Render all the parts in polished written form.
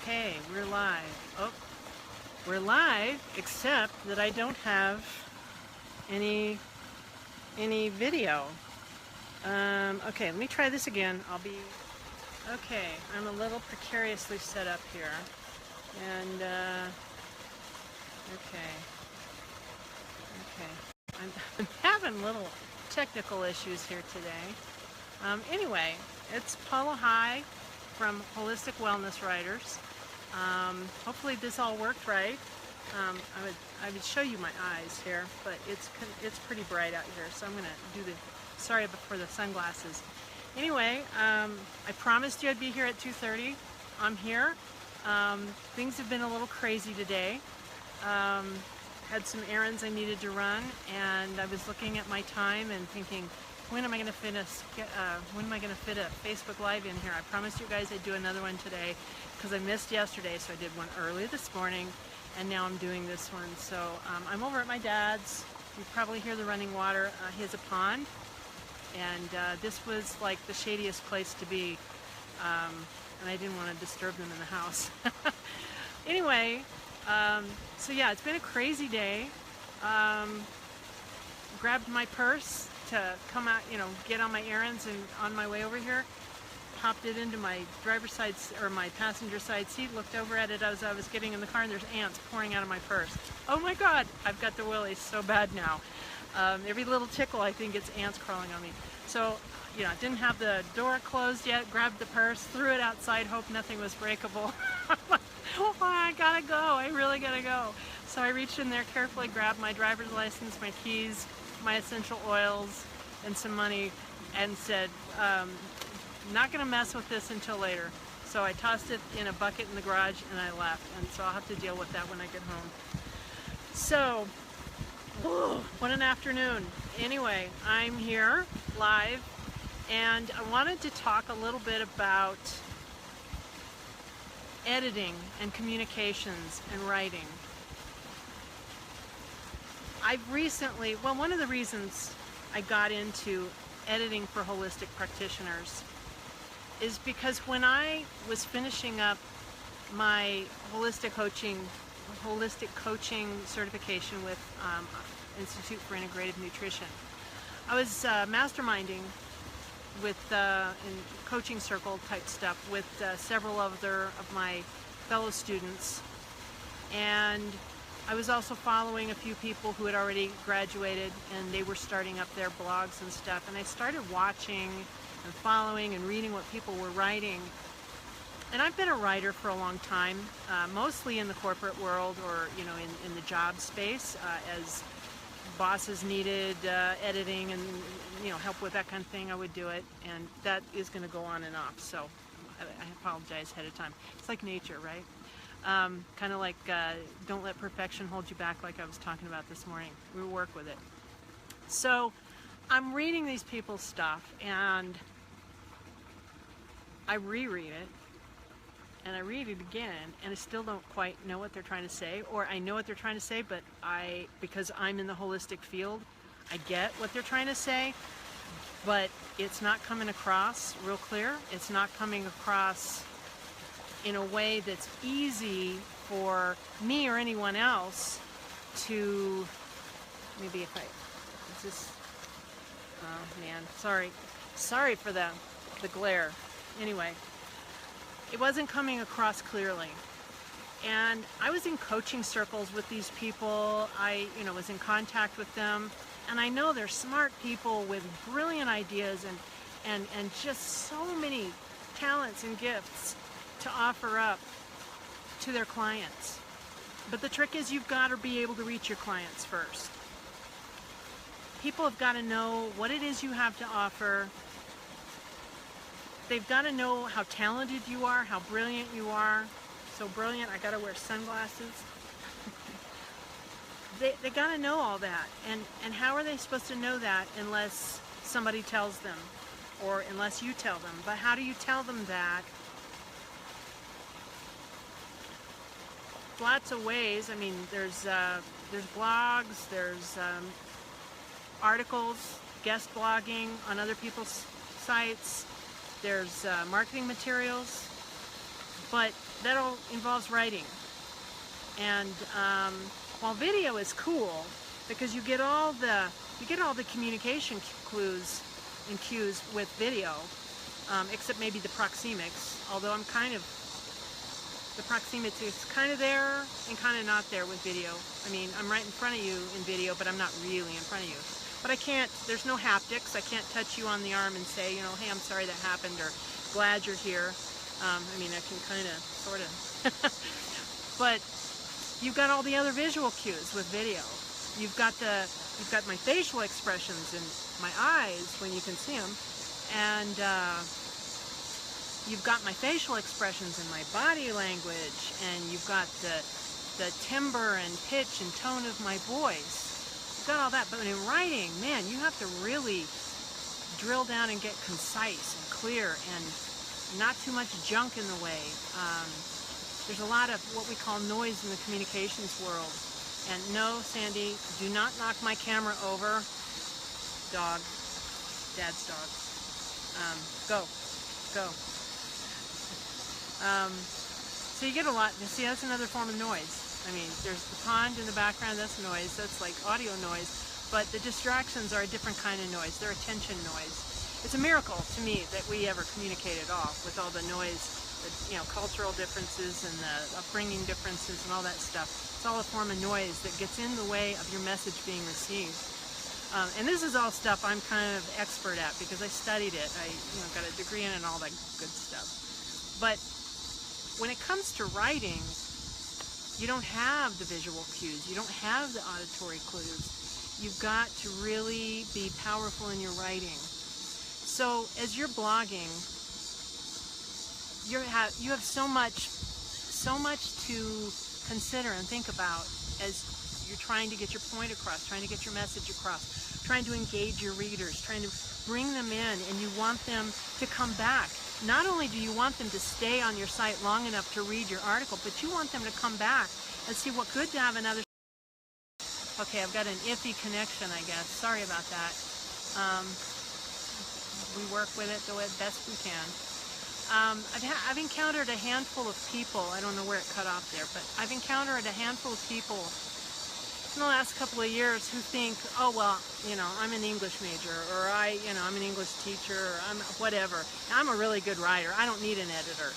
Okay, we're live. Oh, we're live, except that I don't have any video. Okay, let me try this again. Okay, I'm a little precariously set up here. And, okay. I'm having little technical issues here today. Anyway, it's Paula High from Holistic Wellness Writers. Hopefully this all worked right. I would show you my eyes here, but it's pretty bright out here, so I'm gonna do sorry for the sunglasses. Anyway, I promised you I'd be here at 2:30. I'm here. Things have been a little crazy today. Had some errands I needed to run, and I was looking at my time and thinking, when am I going to fit a Facebook Live in here? I promised you guys I'd do another one today because I missed yesterday, so I did one early this morning, and now I'm doing this one. So I'm over at my dad's. You probably hear the running water. He has a pond, and this was like the shadiest place to be, and I didn't want to disturb them in the house. Anyway, so yeah, it's been a crazy day. Grabbed my purse to come out, get on my errands, and on my way over here, popped it into my driver's side or my passenger side seat, looked over at it as I was getting in the car, and there's ants pouring out of my purse. Oh my God, I've got the willies so bad now. Every little tickle, I think it's ants crawling on me. So, didn't have the door closed yet, grabbed the purse, threw it outside, hope nothing was breakable. Oh, I gotta go, I really gotta go. So I reached in there, carefully grabbed my driver's license, my keys, my essential oils, and some money, and said, not gonna mess with this until later. So I tossed it in a bucket in the garage and I left, and so I'll have to deal with that when I get home. So, what an afternoon. Anyway, I'm here live, and I wanted to talk a little bit about editing and communications and writing. I've recently, one of the reasons I got into editing for holistic practitioners is because when I was finishing up my holistic coaching certification with Institute for Integrative Nutrition, I was masterminding with in coaching circle type stuff with several other of my fellow students, and I was also following a few people who had already graduated, and they were starting up their blogs and stuff, and I started watching and following and reading what people were writing. And I've been a writer for a long time, mostly in the corporate world or in the job space, as bosses needed editing and help with that kind of thing, I would do it, and that is going to go on and off, so I apologize ahead of time. It's like nature, right? Kind of like don't let perfection hold you back, like I was talking about this morning. We work with it. So I'm reading these people's stuff, and I reread it, and I read it again, and I still don't quite know what they're trying to say, or I know what they're trying to say, but because I'm in the holistic field, I get what they're trying to say, but it's not coming across real clear. It's not coming across in a way that's easy for me or anyone else to, maybe if is this, oh man, sorry for the glare. Anyway, it wasn't coming across clearly. And I was in coaching circles with these people. I was in contact with them, and I know they're smart people with brilliant ideas and just so many talents and gifts to offer up to their clients. But the trick is you've got to be able to reach your clients first. People have got to know what it is you have to offer. They've got to know how talented you are, how brilliant you are. So brilliant, I got to wear sunglasses. They got to know all that. And how are they supposed to know that unless somebody tells them, or unless you tell them? But how do you tell them that? Lots of ways. I mean, there's blogs, there's articles, guest blogging on other people's sites, there's marketing materials, but that all involves writing. And while video is cool because you get all the communication clues and cues with video, except maybe the proxemics. Although the proxemics is kind of there and kind of not there with video. I mean, I'm right in front of you in video, but I'm not really in front of you. But I can't. There's no haptics. I can't touch you on the arm and say, you know, hey, I'm sorry that happened, or glad you're here. I mean, I can kind of, sort of. But you've got all the other visual cues with video. You've got my facial expressions and my eyes when you can see them, and you've got my facial expressions and my body language, and you've got the timbre and pitch and tone of my voice. You've got all that, but in writing, man, you have to really drill down and get concise and clear and not too much junk in the way. There's a lot of what we call noise in the communications world. And no, Sandy, do not knock my camera over. Dog. Dad's dog. Go. So you get a lot. See, that's another form of noise. I mean, there's the pond in the background, that's noise. That's like audio noise. But the distractions are a different kind of noise. They're attention noise. It's a miracle to me that we ever communicated off with all the noise, you know, cultural differences and the upbringing differences and all that stuff. It's all a form of noise that gets in the way of your message being received. And this is all stuff I'm kind of expert at because I studied it. I, you know, got a degree in it and all that good stuff. But when it comes to writing, you don't have the visual cues. You don't have the auditory clues. You've got to really be powerful in your writing. So as you're blogging, you have so much to consider and think about as you're trying to get your point across, trying to get your message across, trying to engage your readers, trying to bring them in, and you want them to come back. Not only do you want them to stay on your site long enough to read your article, but you want them to come back and see what good to have another. Okay, I've got an iffy connection, I guess. Sorry about that. We work with it the best we can. I've encountered a handful of people, I don't know where it cut off there, but I've encountered a handful of people in the last couple of years who think, oh, well, you know, I'm an English major, or I'm an English teacher, or I'm whatever. I'm a really good writer. I don't need an editor.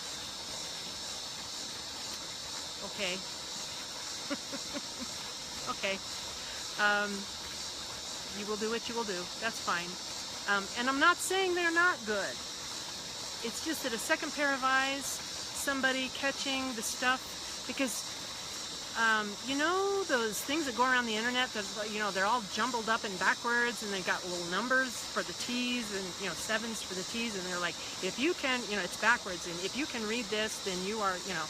Okay. Okay. You will do what you will do. That's fine. And I'm not saying they're not good. It's just that a second pair of eyes, somebody catching the stuff, because you know those things that go around the internet that, you know, they're all jumbled up and backwards, and they got little numbers for the T's and, you know, 7s for the T's, and they're like, if you can, you know, it's backwards, and if you can read this, then you are, you know,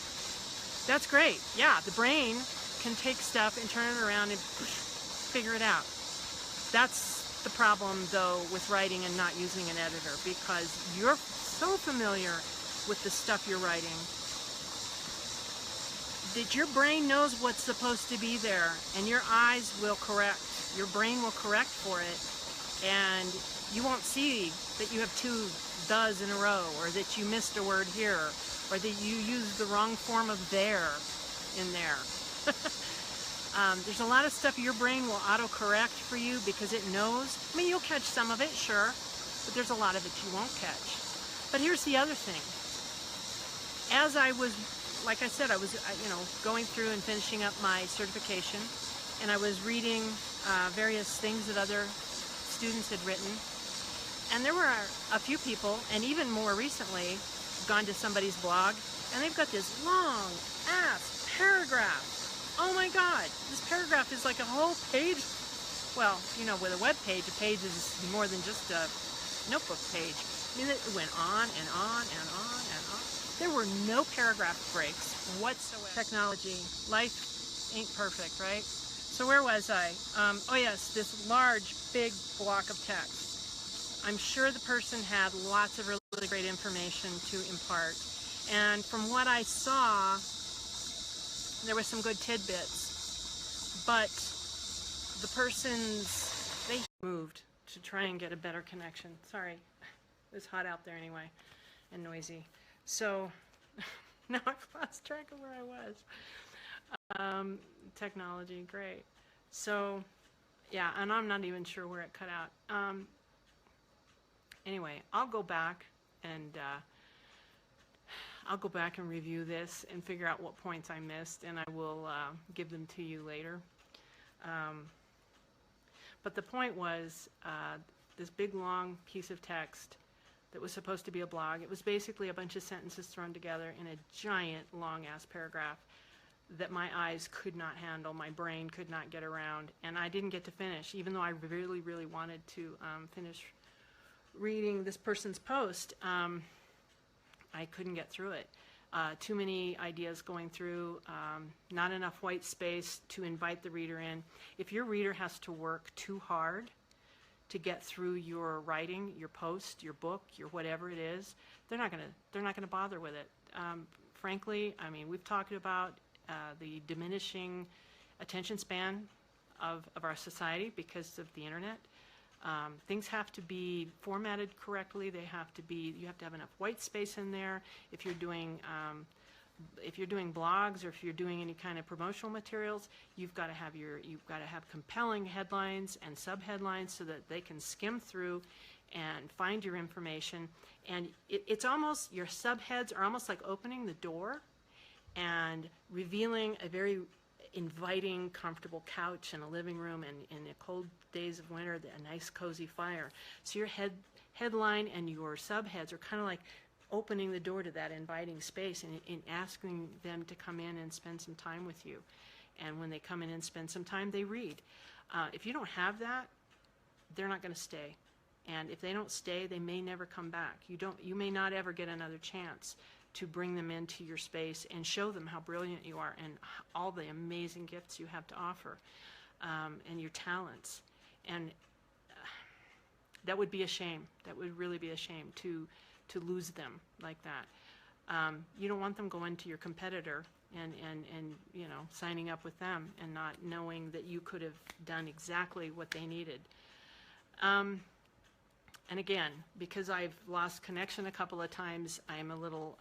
that's great. Yeah, the brain can take stuff and turn it around and figure it out. That's the problem, though, with writing and not using an editor, because you're so familiar with the stuff you're writing that your brain knows what's supposed to be there, and your eyes will correct. Your brain will correct for it, and you won't see that you have 2 thes in a row, or that you missed a word here, or that you used the wrong form of there in there. There's a lot of stuff your brain will auto-correct for you because it knows. I mean, you'll catch some of it, sure, but there's a lot of it you won't catch. But here's the other thing. As I was, like I said, I was, you know, going through and finishing up my certification, and I was reading various things that other students had written, and there were a few people, and even more recently, gone to somebody's blog, and they've got this long ass paragraph. Oh my God, this paragraph is like a whole page. Well, you know, with a web page, a page is more than just a notebook page. I mean, it went on and on and on and on. There were no paragraph breaks whatsoever. Technology, life ain't perfect, right? So where was I? Oh yes, this large, big block of text. I'm sure the person had lots of really great information to impart. And from what I saw, there were some good tidbits, but the they moved to try and get a better connection. Sorry, it's hot out there anyway, and noisy. So, Now I've lost track of where I was. Technology, great. So, yeah, and I'm not even sure where it cut out. Anyway, I'll go back and review this and figure out what points I missed, and I will give them to you later. But the point was this big long piece of text that was supposed to be a blog. It was basically a bunch of sentences thrown together in a giant long-ass paragraph that my eyes could not handle, my brain could not get around, and I didn't get to finish, even though I really, really wanted to finish reading this person's post. I couldn't get through it. Too many ideas going through, not enough white space to invite the reader in. If your reader has to work too hard to get through your writing, your post, your book, your whatever it is, they're not gonna bother with it. Frankly, I mean, we've talked about the diminishing attention span of our society because of the internet. Things have to be formatted correctly. You have to have enough white space in there. If you're doing blogs, or if you're doing any kind of promotional materials, you've got to have compelling headlines and subheadlines so that they can skim through and find your information. And it's almost, your subheads are almost like opening the door and revealing a very inviting, comfortable couch in a living room, and in the cold days of winter, a nice cozy fire. So your headline and your subheads are kind of like opening the door to that inviting space and asking them to come in and spend some time with you. And when they come in and spend some time, they read. If you don't have that, they're not going to stay. And if they don't stay, they may never come back. You may not ever get another chance to bring them into your space and show them how brilliant you are and all the amazing gifts you have to offer, and your talents. And that would be a shame. That would really be a shame to lose them like that. You don't want them going to your competitor and signing up with them and not knowing that you could have done exactly what they needed. And again, because I've lost connection a couple of times, I'm a little,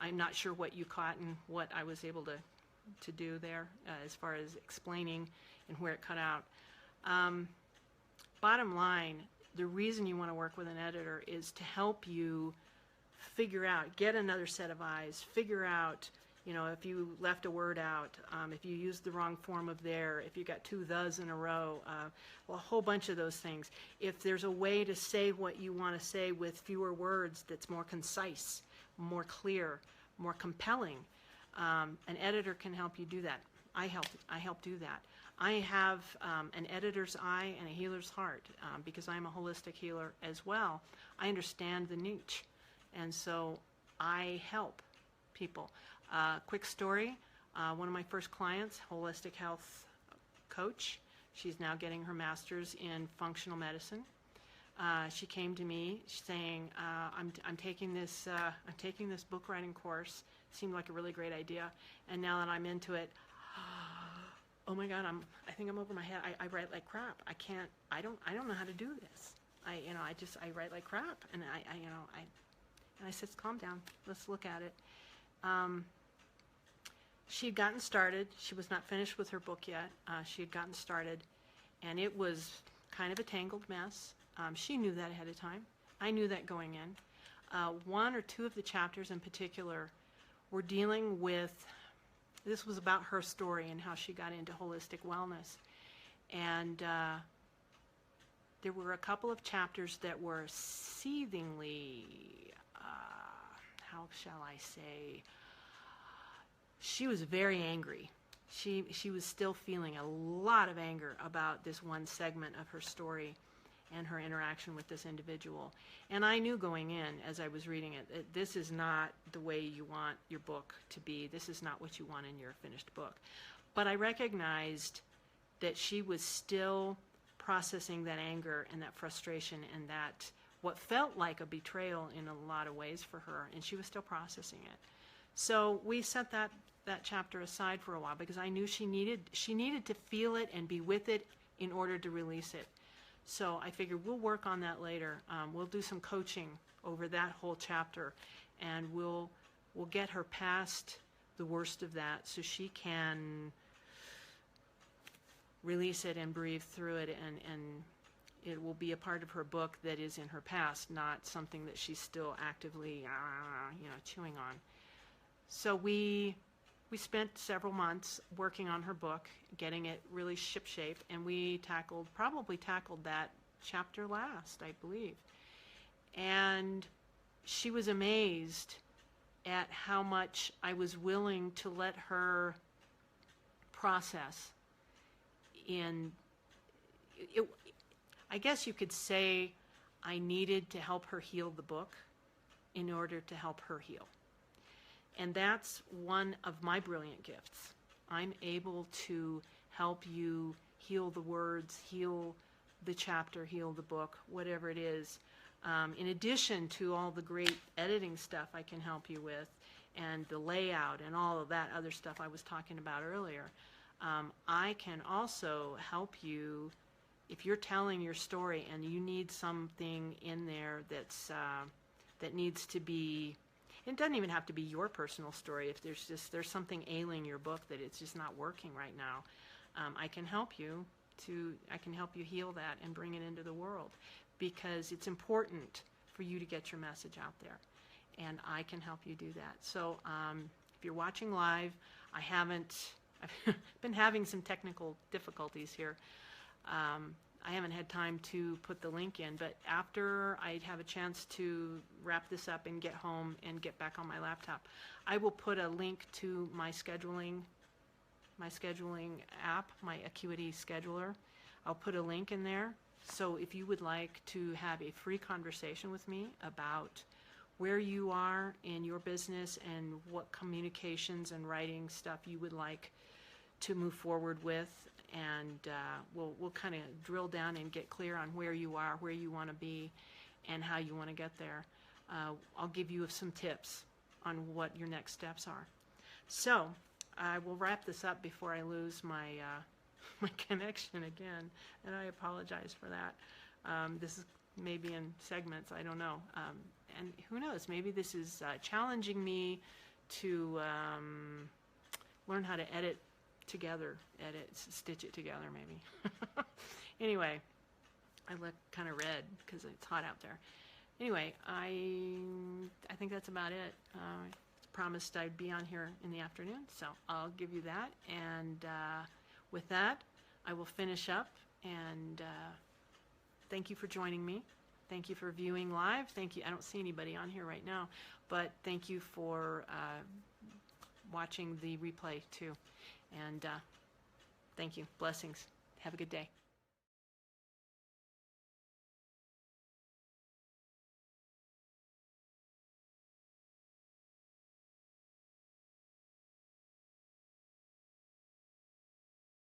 I'm not sure what you caught and what I was able to do there as far as explaining and where it cut out. Bottom line, the reason you want to work with an editor is to help you figure out, get another set of eyes, figure out, if you left a word out, if you used the wrong form of there, if you got two thes in a row, well, a whole bunch of those things. If there's a way to say what you want to say with fewer words that's more concise, more clear, more compelling, an editor can help you do that. I help do that. I have an editor's eye and a healer's heart because I'm a holistic healer as well. I understand the niche, and so I help people. Quick story, one of my first clients, holistic health coach, she's now getting her master's in functional medicine. She came to me saying, I'm taking this book writing course. Seemed like a really great idea, and now that I'm into it, oh my God, I think I'm over my head. I write like crap. I don't know how to do this. I write like crap, and I said, calm down. Let's look at it. She had gotten started. She was not finished with her book yet. She had gotten started, and it was kind of a tangled mess. She knew that ahead of time. I knew that going in. One or two of the chapters in particular were dealing with, this was about her story and how she got into holistic wellness. And there were a couple of chapters that were seethingly, how shall I say, she was very angry. She was still feeling a lot of anger about this one segment of her story and her interaction with this individual. And I knew going in, as I was reading it, that this is not the way you want your book to be. This is not what you want in your finished book. But I recognized that she was still processing that anger and that frustration and that what felt like a betrayal in a lot of ways for her, and she was still processing it. So we set that chapter aside for a while because I knew she needed to feel it and be with it in order to release it. So I figured we'll work on that later. We'll do some coaching over that whole chapter, and we'll will get her past the worst of that so she can release it and breathe through it, and it will be a part of her book that is in her past, not something that she's still actively, chewing on. So we spent several months working on her book, getting it really shipshape, and we probably tackled that chapter last, I believe. And she was amazed at how much I was willing to let her process I guess you could say I needed to help her heal the book in order to help her heal. And that's one of my brilliant gifts. I'm able to help you heal the words, heal the chapter, heal the book, whatever it is. In addition to all the great editing stuff I can help you with, and the layout and all of that other stuff I was talking about earlier, I can also help you if you're telling your story and you need something in there that needs to be. It doesn't even have to be your personal story. If there's something ailing your book that it's just not working right now, I can help you heal that and bring it into the world, because it's important for you to get your message out there, and I can help you do that. So if you're watching live, I've been having some technical difficulties here. I haven't had time to put the link in, but after I have a chance to wrap this up and get home and get back on my laptop, I will put a link to my scheduling app, my Acuity Scheduler. I'll put a link in there. So if you would like to have a free conversation with me about where you are in your business and what communications and writing stuff you would like to move forward with, and we'll kind of drill down and get clear on where you are, where you want to be, and how you want to get there. I'll give you some tips on what your next steps are. So I will wrap this up before I lose my my connection again, and I apologize for that. This is maybe in segments, I don't know. And who knows, maybe this is challenging me to learn how to stitch it together maybe. Anyway, I look kind of red because it's hot out there. Anyway, I think that's about it. I promised I'd be on here in the afternoon, so I'll give you that. And with that, I will finish up, and thank you for joining me. Thank you for viewing live. Thank you. I don't see anybody on here right now, but thank you for watching the replay too. And thank you. Blessings. Have a good day.